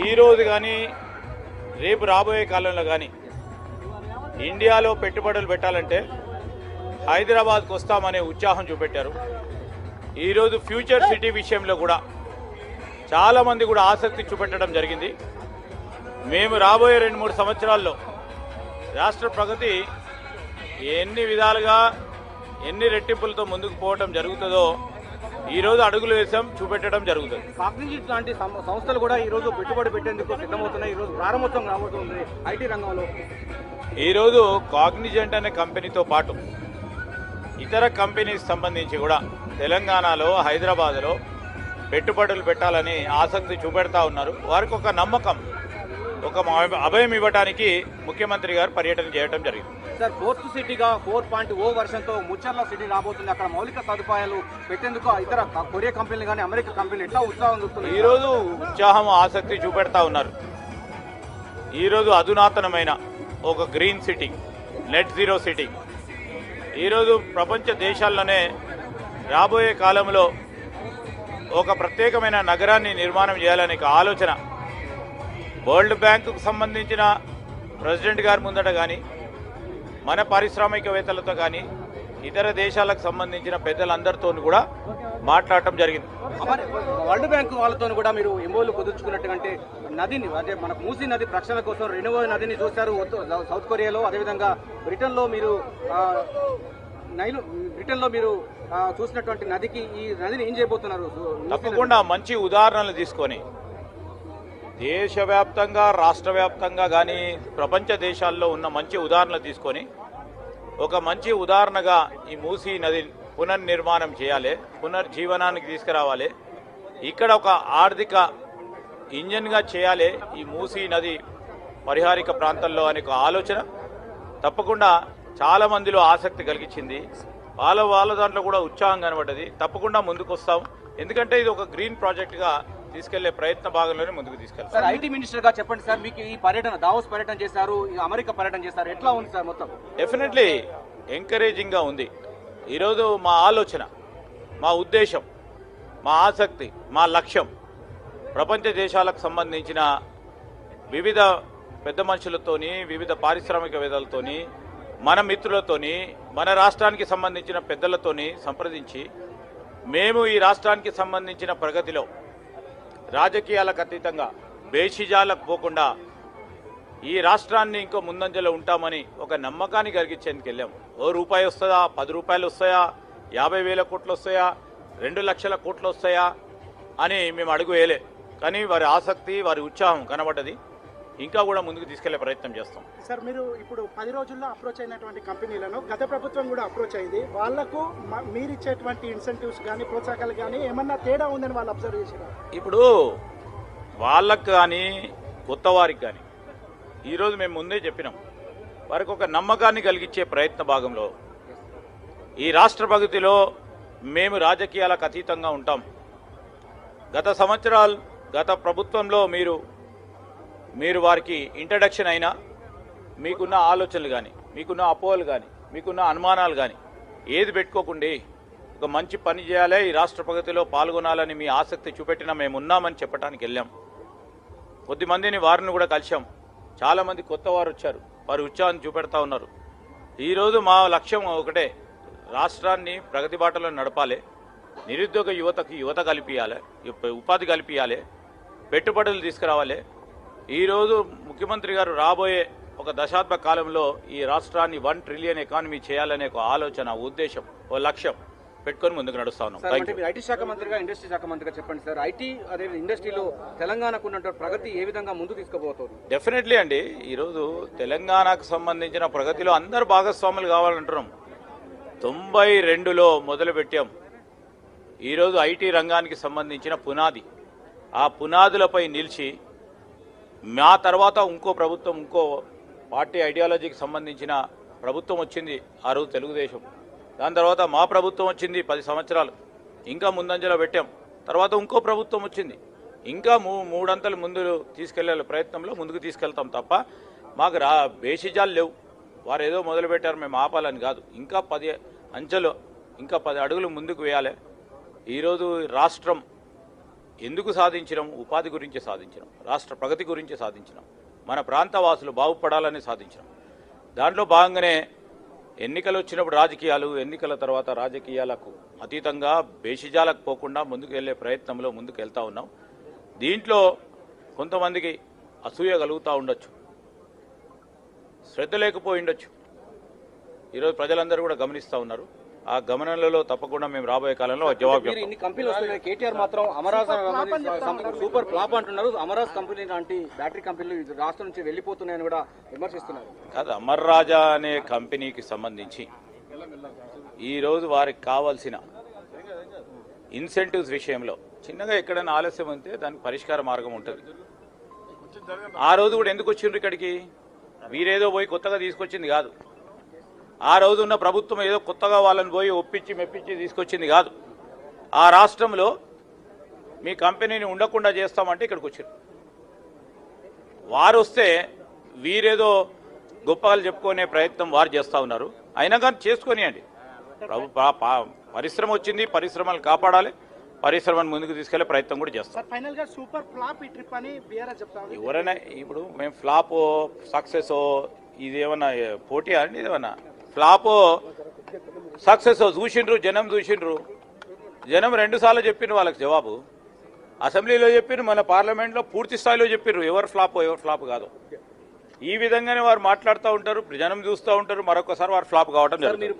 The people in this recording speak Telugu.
ఈరోజు కానీ రేపు రాబోయే కాలంలో కానీ ఇండియాలో పెట్టుబడులు పెట్టాలంటే హైదరాబాద్కు వస్తామనే ఉత్సాహం చూపెట్టారు. ఈరోజు ఫ్యూచర్ సిటీ విషయంలో కూడా చాలామంది కూడా ఆసక్తి చూపెట్టడం జరిగింది. మేము రాబోయే 2-3 సంవత్సరాల్లో రాష్ట్ర ప్రగతి ఎన్ని విధాలుగా ఎన్ని రెట్టింపులతో ముందుకు పోవడం జరుగుతుందో ఈరోజు అడుగులు వేసాం, చూపెట్టడం జరుగుతుంది. కాగ్నిజెంట్ లాంటి సంస్థలు కూడా ఈరోజు పెట్టుబడి పెట్టేందుకు సిద్ధమవుతున్నాయి. ఈరోజు ప్రారంభోత్సవం రాబోతుంది ఐటీ రంగంలో. ఈరోజు కాగ్నిజెంట్ అనే కంపెనీతో పాటు ఇతర కంపెనీకి సంబంధించి కూడా తెలంగాణలో హైదరాబాద్లో పెట్టుబడులు పెట్టాలని ఆసక్తి చూపెడతా ఉన్నారు. వారికి ఒక నమ్మకం, ఒక అభయం ఇవ్వడానికి ముఖ్యమంత్రి గారు పర్యటన చేయడం జరిగింది. సార్, ఫోర్త్ సిటీగా 4.0 వర్షన్తో ముచ్చర్ల సిటీ రాబోతుంది. అక్కడ మౌలిక సదుపాయాలు పెట్టేందుకు ఇతర కొరియా కంపెనీలు కానీ అమెరికా కంపెనీలు ఎట్లా ఉత్సాహం చూస్తున్నారు? ఈరోజు ఉత్సాహం ఆసక్తి చూపెడతా ఉన్నారు. ఈరోజు అధునాతనమైన ఒక green city, net zero city ఈరోజు ప్రపంచ దేశాల్లోనే రాబోయే కాలంలో ఒక ప్రత్యేకమైన నగరాన్ని నిర్మాణం చేయాలనే ఆలోచన వరల్డ్ బ్యాంకుకు సంబంధించిన ప్రెసిడెంట్ గారి ముందట కానీ మన పారిశ్రామికవేత్తలతో కానీ ఇతర దేశాలకు సంబంధించిన పెద్దలందరితో కూడా మాట్లాడటం జరిగింది. వరల్డ్ బ్యాంక్ వాళ్ళతో కూడా మీరు ఎంఓలు కుదుర్చుకున్నట్టుగా నదిని, అంటే మనకు మూసీ నది రక్షణ కోసం రెనోవా నదిని చూశారు సౌత్ కొరియాలో. అదేవిధంగా బ్రిటన్లో మీరు చూసినటువంటి నదికి ఈ నదిని ఏం చేయబోతున్నారు? తప్పకుండా మంచి ఉదాహరణలు తీసుకొని దేశవ్యాప్తంగా రాష్ట్ర వ్యాప్తంగా కానీ ప్రపంచ దేశాల్లో ఉన్న మంచి ఉదాహరణలు తీసుకొని ఒక మంచి ఉదాహరణగా ఈ మూసీ నది పునర్నిర్మాణం చేయాలి, పునర్జీవనానికి తీసుకురావాలి. ఇక్కడ ఒక ఆర్థిక ఇంజన్గా చేయాలి ఈ మూసీ నది పరిహారిక ప్రాంతాల్లో అనే ఒక ఆలోచన తప్పకుండా చాలా మందిలో ఆసక్తి కలిగించింది. వాళ్ళ దాంట్లో కూడా ఉత్సాహం కనబడ్డది. తప్పకుండా ముందుకు వస్తాం, ఎందుకంటే ఇది ఒక గ్రీన్ ప్రాజెక్టుగా తీసుకెళ్లే ప్రయత్న భాగంలోనే ముందుకు తీసుకెళ్తారు. సార్, ఐటీ మినిస్టర్ గా చెప్పండి సార్, మీకు ఈ పర్యటన, దావోస్ పర్యటన చేశారు, అమెరికా పర్యటన చేశారు, ఎట్లా ఉంది సార్ మొత్తం? డెఫినెట్లీ ఎంకరేజింగ్ గా ఉంది. ఈరోజు మా ఆలోచన, మా ఉద్దేశం, మా ఆసక్తి, మా లక్ష్యం ప్రపంచ దేశాలకు సంబంధించిన వివిధ పెద్ద మనుషులతోని, వివిధ పారిశ్రామికవేత్తలతోని, మన మిత్రులతోని, మన రాష్ట్రానికి సంబంధించిన పెద్దలతోని సంప్రదించి మేము ఈ రాష్ట్రానికి సంబంధించిన ప్రగతిలో రాజకీయాలకు అతీతంగా బేషిజాలకు పోకుండా ఈ రాష్ట్రాన్ని ఇంకో ముందంజలో ఉంటామని ఒక నమ్మకాన్ని కలిగించేందుకు వెళ్ళాము. రూపాయి వస్తుందా, 10 రూపాయలు వస్తాయా, 50,000 కోట్లు వస్తాయా, 2 లక్షల కోట్లు వస్తాయా అని మేము అడుగు వేయలే. కానీ వారి ఆసక్తి, వారి ఉత్సాహం కనబడ్డది. ఇంకా కూడా ముందుకు తీసుకెళ్లే ప్రయత్నం చేస్తాం. సార్, మీరు ఇప్పుడు 10 రోజుల్లో అప్రోచ్ అయినటువంటి కంపెనీలను గత ప్రభుత్వం కూడా అప్రోచ్ అయింది. వాళ్లకు మీరు ఇచ్చేటువంటి ఇన్సెంటివ్స్ కానీ ప్రోత్సాహకాలు కానీ ఏమన్నా తేడా ఉందని వాళ్ళు అబ్జర్వ్ చేశారు? ఇప్పుడు వాళ్ళకు కానీ కొత్త వారికి కానీ ఈరోజు మేము ముందే చెప్పినాం, వారికి ఒక నమ్మకాన్ని కలిగించే ప్రయత్న భాగంలో ఈ రాష్ట్ర ప్రగతిలో మేము రాజకీయాలకు అతీతంగా ఉంటాం. గత సంవత్సరాలు, గత ప్రభుత్వంలో మీరు వారికి ఇంట్రడక్షన్ అయినా మీకున్న ఆలోచనలు కానీ, మీకున్న అపోహలు కానీ, మీకున్న అనుమానాలు కానీ ఏది పెట్టుకోకుండా ఒక మంచి పని చేయాలి, ఈ రాష్ట్ర ప్రగతిలో పాల్గొనాలని మీ ఆసక్తి చూపెట్టినా మేము ఉన్నామని చెప్పడానికి వెళ్ళాం. కొద్దిమందిని వారిని కూడా కలిసాం. చాలామంది కొత్త వారు వచ్చారు, వారు ఉత్సాహాన్ని చూపెడతా ఉన్నారు. ఈరోజు మా లక్ష్యం ఒకటే, రాష్ట్రాన్ని ప్రగతి బాటలో నడపాలి, నిరుద్యోగ యువతకు యువత కల్పించాలి, ఉపాధి కల్పించాలి, పెట్టుబడులు తీసుకురావాలి. ఈరోజు ముఖ్యమంత్రి గారు రాబోయే ఒక దశాబ్ద కాలంలో ఈ రాష్ట్రాన్ని 1 ట్రిలియన్ ఎకానమీ చేయాలనే ఒక ఆలోచన, ఉద్దేశం, ఓ లక్ష్యం పెట్టుకొని ముందుకు నడుస్తా ఉన్నాం. ఐటీ శాఖ మంత్రిగా, ఇండస్ట్రీ శాఖ మంత్రిగా చెప్పండి సార్, ఐటీ అదే ఇండస్ట్రీలో తెలంగాణకు ఉన్నటువంటి ప్రగతి ఏ విధంగా ముందుకు తీసుకుపోతుంది? డెఫినెట్లీ అండి, ఈరోజు తెలంగాణకు సంబంధించిన ప్రగతిలో అందరు భాగస్వాములు కావాలంటున్నాం. 92లో మొదలుపెట్టాం. ఈరోజు ఐటీ రంగానికి సంబంధించిన పునాది, ఆ పునాదులపై నిలిచి మా తర్వాత ఇంకో ప్రభుత్వం, ఇంకో పార్టీ ఐడియాలజీకి సంబంధించిన ప్రభుత్వం వచ్చింది, ఆ రోజు తెలుగుదేశం. దాని తర్వాత మా ప్రభుత్వం వచ్చింది 10 సంవత్సరాలు, ఇంకా ముందంజలో పెట్టాం. తర్వాత ఇంకో ప్రభుత్వం వచ్చింది, ఇంకా 3 అంతలు ముందు తీసుకెళ్లే ప్రయత్నంలో ముందుకు తీసుకెళ్తాం తప్ప మాకు బేషిజాలు లేవు. వారు ఏదో మొదలుపెట్టారు మేము ఆపాలని కాదు, ఇంకా 10 అంచెలు, ఇంకా 10 అడుగులు ముందుకు వేయాలి. ఈరోజు రాష్ట్రం ఎందుకు సాధించినాం? ఉపాధి గురించి సాధించినాం, రాష్ట్ర ప్రగతి గురించి సాధించినాం, మన ప్రాంత వాసులు బాగుపడాలని సాధించినాం. దాంట్లో భాగంగానే ఎన్నికలు వచ్చినప్పుడు రాజకీయాలు, ఎన్నికల తర్వాత రాజకీయాలకు అతీతంగా బేషిజాలకు పోకుండా ముందుకు వెళ్ళే ప్రయత్నంలో ముందుకు వెళ్తూ ఉన్నాం. దీంట్లో కొంతమందికి అసూయ కలుగుతూ ఉండొచ్చు, శ్రద్ధ లేకపోయి ఉండొచ్చు. ఈరోజు ప్రజలందరూ కూడా గమనిస్తూ ఉన్నారు. ఆ గమనంలో తప్పకుండా మేము రాబోయే కాలంలో జవాబు చెప్తాం. ఇన్ని కంపెనీలు వస్తున్నాయి, కేటీఆర్ మాత్రం అమరాజ్ సూపర్ ఫ్లాప్ అంటున్నారు. అమరాజ్ కంపెనీ లాంటి బ్యాటరీ కంపెనీలు ఈ రాష్ట్రం నుంచి వెళ్ళిపోతున్నాయని కూడా విమర్శిస్తున్నారు. కాదు, అమర్ రాజా అనే కంపెనీకి సంబంధించి ఈరోజు వారికి కావాల్సిన ఇన్సెంటివ్స్ విషయంలో చిన్నగా ఎక్కడైనా ఆలస్యం ఉంటే దానికి పరిష్కార మార్గం ఉంటుంది. ఆ రోజు కూడా ఎందుకు వచ్చిండ్రు ఇక్కడికి? వీరేదో పోయి కొత్తగా తీసుకొచ్చింది కాదు. ఆ రోజు ఉన్న ప్రభుత్వం ఏదో కొత్తగా వాళ్ళని పోయి ఒప్పించి మెప్పించి తీసుకొచ్చింది కాదు. ఆ రాష్ట్రంలో మీ కంపెనీని ఉండకుండా చేస్తామంటే ఇక్కడికి వచ్చారు. వారు వస్తే వీరేదో గొప్పలు చెప్పుకునే ప్రయత్నం వారు చేస్తూ ఉన్నారు. అయినా కానీ చేసుకొనియండి. పరిశ్రమ వచ్చింది, పరిశ్రమలు కాపాడాలి, పరిశ్రమను ముందుకు తీసుకెళ్లే ప్రయత్నం కూడా చేస్తాం. ఫైనల్ గా సూపర్ ఫ్లాప్ ఈ ట్రిప్ అని బీఆర్ఎస్ చెప్తారు. ఎవరైనా ఇప్పుడు మేము ఫ్లాప్ సక్సెస్ ఇది ఏమన్నా పోటీ అండి? ఇదేమన్నా ఫ్లాప్ సక్సెస్ చూసిండ్రు, జనం చూసిండ్రు. జనం 2 సార్లు చెప్పిండ్రు వాళ్ళకి జవాబు. అసెంబ్లీలో చెప్పిర్రు, మన పార్లమెంట్లో పూర్తి స్థాయిలో చెప్పిర్రు ఎవరు ఫ్లాప్ కాదు. ఈ విధంగానే వారు మాట్లాడుతూ ఉంటారు, జనం చూస్తూ ఉంటారు. మరొకసారి వారు ఫ్లాప్ కావడం జరుగుతుంది.